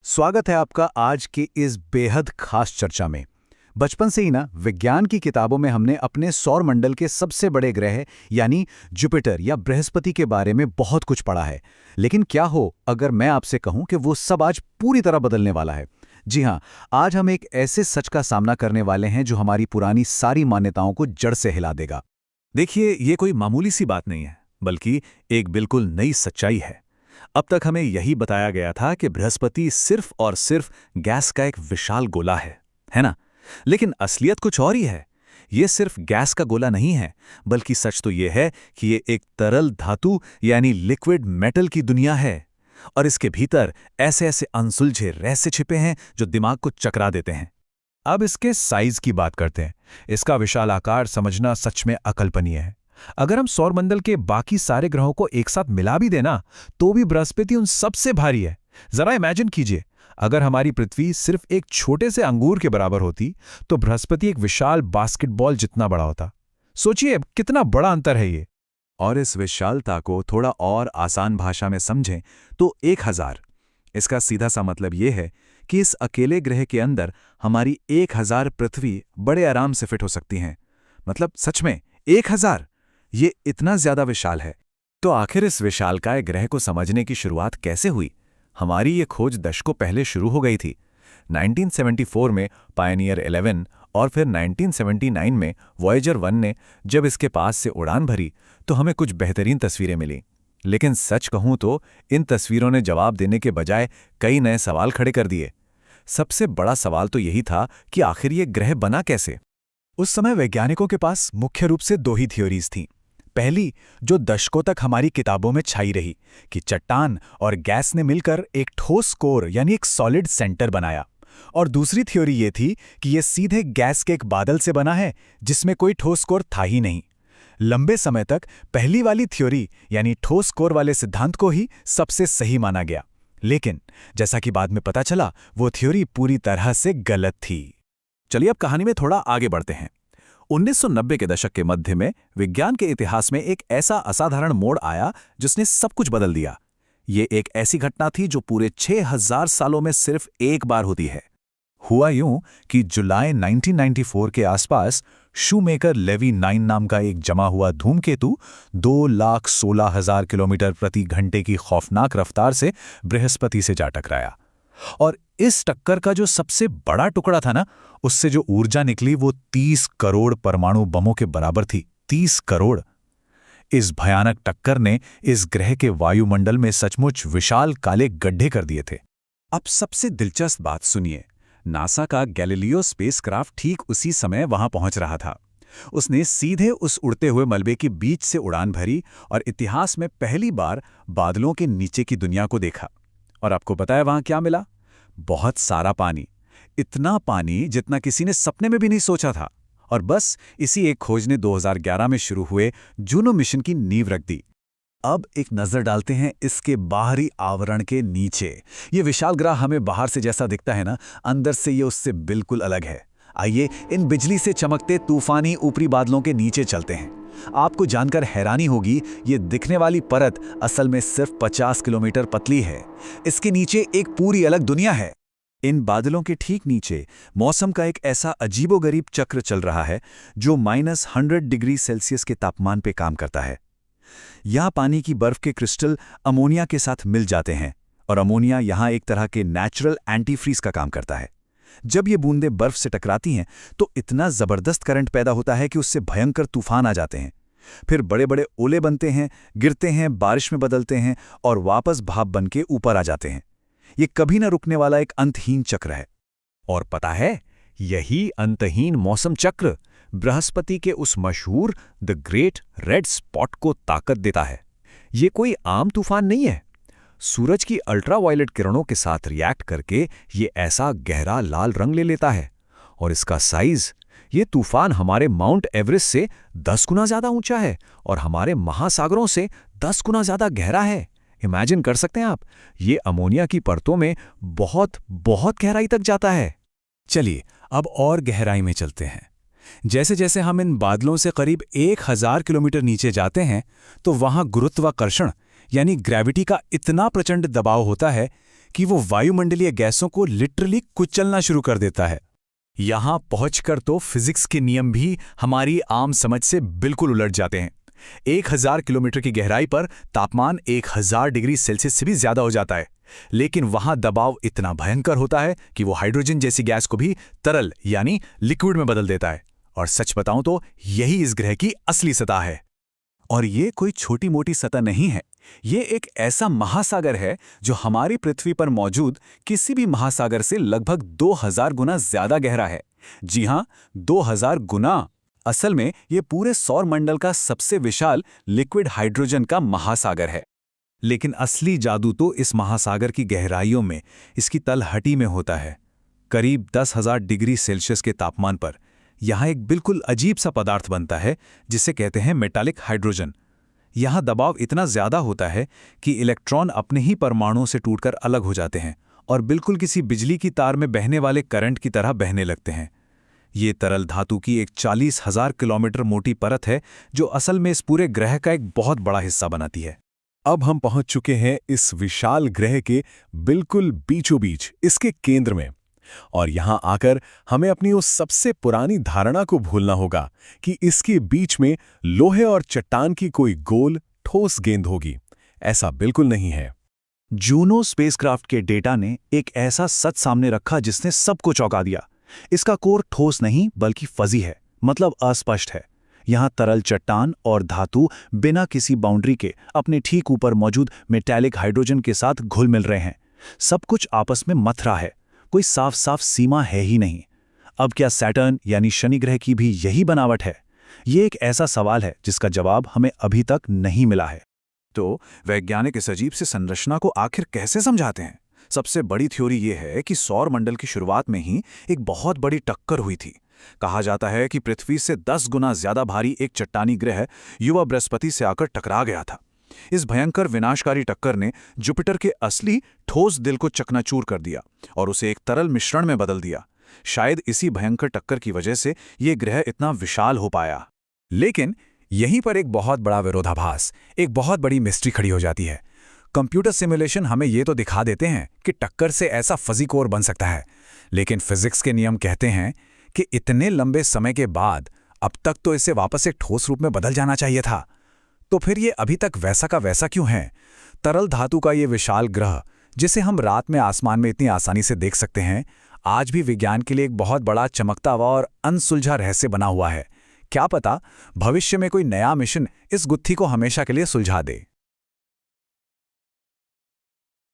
स्वागत है आपका आज की इस बेहद खास चर्चा में। बचपन से ही ना विज्ञान की किताबों में हमने अपने सौर मंडल के सबसे बड़े ग्रह यानी जुपिटर या बृहस्पति के बारे में बहुत कुछ पढ़ा है। लेकिन क्या हो अगर मैं आपसे कहूं कि वो सब आज पूरी तरह बदलने वाला है। जी हां, आज हम एक ऐसे सच का सामना करने वाले हैं जो हमारी पुरानी सारी मान्यताओं को जड़ से हिला देगा। देखिए, ये कोई मामूली सी बात नहीं है, बल्कि एक बिल्कुल नई सच्चाई है। अब तक हमें यही बताया गया था कि बृहस्पति सिर्फ और सिर्फ गैस का एक विशाल गोला है ना? लेकिन असलियत कुछ और ही है। ये सिर्फ गैस का गोला नहीं है, बल्कि सच तो ये है कि ये एक तरल धातु यानी लिक्विड मेटल की दुनिया है। और इसके भीतर ऐसे ऐसे अनसुलझे रहस्य छिपे हैं जो दिमाग को चकरा देते हैं। अब इसके साइज की बात करते हैं। इसका विशाल आकार समझना सच में अकल्पनीय है। अगर हम सौरमंडल के बाकी सारे ग्रहों को एक साथ मिला भी देना, तो भी बृहस्पति उन सबसे भारी है। जरा इमेजिन कीजिए, अगर हमारी पृथ्वी सिर्फ एक छोटे से अंगूर के बराबर होती, तो बृहस्पति एक विशाल बास्केटबॉल जितना बड़ा होता। सोचिए कितना बड़ा अंतर है ये। और इस विशालता को थोड़ा और आसान भाषा में समझें तो 1000। इसका सीधा सा मतलब ये है कि इस अकेले ग्रह के अंदर हमारी 1000 पृथ्वी बड़े आराम से फिट हो सकती हैं। मतलब सच में 1000, ये इतना ज्यादा विशाल है। तो आखिर इस विशालकाय ग्रह को समझने की शुरुआत कैसे हुई? हमारी ये खोज दशकों पहले शुरू हो गई थी। 1974 में पायनियर 11 और फिर 1979 में वॉयेजर 1 ने जब इसके पास से उड़ान भरी, तो हमें कुछ बेहतरीन तस्वीरें मिली। लेकिन सच कहूं तो इन तस्वीरों ने जवाब देने के बजाय कई नए सवाल खड़े कर दिए। सबसे बड़ा सवाल तो यही था कि आखिर ये ग्रह बना कैसे? उस समय वैज्ञानिकों के पास मुख्य रूप से दो ही थ्योरीज थीं। पहली, जो दशकों तक हमारी किताबों में छाई रही, कि चट्टान और गैस ने मिलकर एक ठोस कोर यानी एक सॉलिड सेंटर बनाया। और दूसरी थ्योरी ये थी कि ये सीधे गैस के एक बादल से बना है जिसमें कोई ठोस कोर था ही नहीं। लंबे समय तक पहली वाली थ्योरी यानी ठोस कोर वाले सिद्धांत को ही सबसे सही माना गया। लेकिन जैसा कि बाद में पता चला, वो थ्योरी पूरी तरह से गलत थी। चलिए अब कहानी में थोड़ा आगे बढ़ते हैं। 1990 के दशक के मध्य में विज्ञान के इतिहास में एक ऐसा असाधारण मोड़ आया जिसने सब कुछ बदल दिया। ये एक ऐसी घटना थी जो पूरे 6000 सालों में सिर्फ एक बार होती है। हुआ यूं कि जुलाई 1994 के आसपास शूमेकर लेवी 9 नाम का एक जमा हुआ धूमकेतु 2,16,000 किलोमीटर प्रति घंटे की खौफनाक रफ्तार से बृहस्पति से जा टकराया। और इस टक्कर का जो सबसे बड़ा टुकड़ा था ना, उससे जो ऊर्जा निकली वो 30 करोड़ परमाणु बमों के बराबर थी। 30 करोड़। इस भयानक टक्कर ने इस ग्रह के वायुमंडल में सचमुच विशाल काले गड्ढे कर दिए थे। अब सबसे दिलचस्प बात सुनिए। नासा का गैलीलियो स्पेसक्राफ्ट ठीक उसी समय वहां पहुंच रहा था। उसने सीधे उस उड़ते हुए मलबे के बीच से उड़ान भरी और इतिहास में पहली बार बादलों के नीचे की दुनिया को देखा। और आपको पता है वहां क्या मिला? बहुत सारा पानी। इतना पानी जितना किसी ने सपने में भी नहीं सोचा था। और बस इसी एक खोज ने 2011 में शुरू हुए जूनो मिशन की नींव रख दी। अब एक नजर डालते हैं इसके बाहरी आवरण के नीचे। ये विशाल ग्रह हमें बाहर से जैसा दिखता है ना, अंदर से ये उससे बिल्कुल अलग है। आइए इन बिजली से चमकते तूफानी ऊपरी बादलों के नीचे चलते हैं। आपको जानकर हैरानी होगी, ये दिखने वाली परत असल में सिर्फ 50 किलोमीटर पतली है। इसके नीचे एक पूरी अलग दुनिया है। इन बादलों के ठीक नीचे मौसम का एक ऐसा अजीबोगरीब चक्र चल रहा है जो -100 डिग्री सेल्सियस के तापमान पे काम करता है। यहाँ पानी की बर्फ के क्रिस्टल अमोनिया के साथ मिल जाते हैं और अमोनिया यहाँ एक तरह के नेचुरल एंटीफ्रीज का काम करता है। जब ये बूंदें बर्फ से टकराती हैं तो इतना जबरदस्त करंट पैदा होता है कि उससे भयंकर तूफान आ जाते हैं। फिर बड़े बड़े ओले बनते हैं, गिरते हैं, बारिश में बदलते हैं और वापस भाप बन के ऊपर आ जाते हैं। ये कभी न रुकने वाला एक अंतहीन चक्र है। और पता है, यही अंतहीन मौसम चक्र बृहस्पति के उस मशहूर द ग्रेट रेड स्पॉट को ताकत देता है। ये कोई आम तूफान नहीं है। सूरज की अल्ट्रावायलेट किरणों के साथ रिएक्ट करके ये ऐसा गहरा लाल रंग ले लेता है। और इसका साइज, ये तूफान हमारे माउंट एवरेस्ट से 10 गुना ज्यादा ऊंचा है और हमारे महासागरों से 10 गुना ज्यादा गहरा है। इमेजिन कर सकते हैं आप, ये अमोनिया की परतों में बहुत बहुत गहराई तक जाता है। चलिए अब और गहराई में चलते हैं। जैसे जैसे हम इन बादलों से करीब 1000 किलोमीटर नीचे जाते हैं, तो वहां गुरुत्वाकर्षण यानी ग्रेविटी का इतना प्रचंड दबाव होता है कि वो वायुमंडलीय गैसों को लिटरली कुचलना शुरू कर देता है। यहां पहुंचकर तो फिजिक्स के नियम भी हमारी आम समझ से बिल्कुल उलट जाते हैं। 1000 किलोमीटर की गहराई पर तापमान 1000 डिग्री सेल्सियस से भी ज्यादा हो जाता है, लेकिन वहां दबाव इतना भयंकर होता है कि वो हाइड्रोजन जैसी गैस को भी तरल यानी लिक्विड में बदल देता है। और सच बताऊं तो यही इस ग्रह की असली सतह है। और ये कोई छोटी मोटी सतह नहीं है, ये एक ऐसा महासागर है जो हमारी पृथ्वी पर मौजूद किसी भी महासागर से लगभग 2000 गुना ज्यादा गहरा है। जी हां, 2000 गुना। असल में ये पूरे सौर मंडल का सबसे विशाल लिक्विड हाइड्रोजन का महासागर है। लेकिन असली जादू तो इस महासागर की गहराइयों में, इसकी तलहटी में होता है। करीब 10,000 डिग्री सेल्सियस के तापमान पर यहाँ एक बिल्कुल अजीब सा पदार्थ बनता है जिसे कहते हैं मेटालिक हाइड्रोजन। यहाँ दबाव इतना ज़्यादा होता है कि इलेक्ट्रॉन अपने ही परमाणुओं से टूटकर अलग हो जाते हैं और बिल्कुल किसी बिजली की तार में बहने वाले करंट की तरह बहने लगते हैं। ये तरल धातु की एक 40,000 किलोमीटर मोटी परत है जो असल में इस पूरे ग्रह का एक बहुत बड़ा हिस्सा बनाती है। अब हम पहुंच चुके हैं इस विशाल ग्रह के बिल्कुल बीचों बीच, इसके केंद्र में। और यहां आकर हमें अपनी उस सबसे पुरानी धारणा को भूलना होगा कि इसके बीच में लोहे और चट्टान की कोई गोल ठोस गेंद होगी। ऐसा बिल्कुल नहीं है। जूनो स्पेसक्राफ्ट के डेटा ने एक ऐसा सच सामने रखा जिसने सबको चौंका दिया। इसका कोर ठोस नहीं बल्कि फजी है, मतलब अस्पष्ट है। यहाँ तरल चट्टान और धातु बिना किसी बाउंड्री के अपने ठीक ऊपर मौजूद मेटालिक हाइड्रोजन के साथ घुल मिल रहे हैं। सब कुछ आपस में मथ रहा है, कोई साफ साफ सीमा है ही नहीं। अब क्या सैटर्न यानी शनि ग्रह की भी यही बनावट है? ये एक ऐसा सवाल है जिसका जवाब हमें अभी तक नहीं मिला है। तो वैज्ञानिक इस अजीब से संरचना को आखिर कैसे समझाते हैं? सबसे बड़ी थ्योरी ये है कि सौर मंडल की शुरुआत में ही एक बहुत बड़ी टक्कर हुई थी। कहा जाता है कि पृथ्वी से 10 गुना ज्यादा भारी एक चट्टानी ग्रह युवा बृहस्पति से आकर टकरा गया था। इस भयंकर विनाशकारी टक्कर ने जुपिटर के असली ठोस दिल को चकनाचूर कर दिया और उसे एक तरल मिश्रण में बदल दिया। शायद इसी भयंकर टक्कर की वजह से ये ग्रह इतना विशाल हो पाया। लेकिन यहीं पर एक बहुत बड़ा विरोधाभास, एक बहुत बड़ी मिस्ट्री खड़ी हो जाती है। कंप्यूटर सिमुलेशन हमें ये तो दिखा देते हैं कि टक्कर से ऐसा फजी कोर बन सकता है, लेकिन फिजिक्स के नियम कहते हैं कि इतने लंबे समय के बाद अब तक तो इसे वापस एक ठोस रूप में बदल जाना चाहिए था। तो फिर ये अभी तक वैसा का वैसा क्यों है? तरल धातु का ये विशाल ग्रह, जिसे हम रात में आसमान में इतनी आसानी से देख सकते हैं, आज भी विज्ञान के लिए एक बहुत बड़ा चमकता हुआ और अनसुलझा रहस्य बना हुआ है। क्या पता भविष्य में कोई नया मिशन इस गुत्थी को हमेशा के लिए सुलझा दे।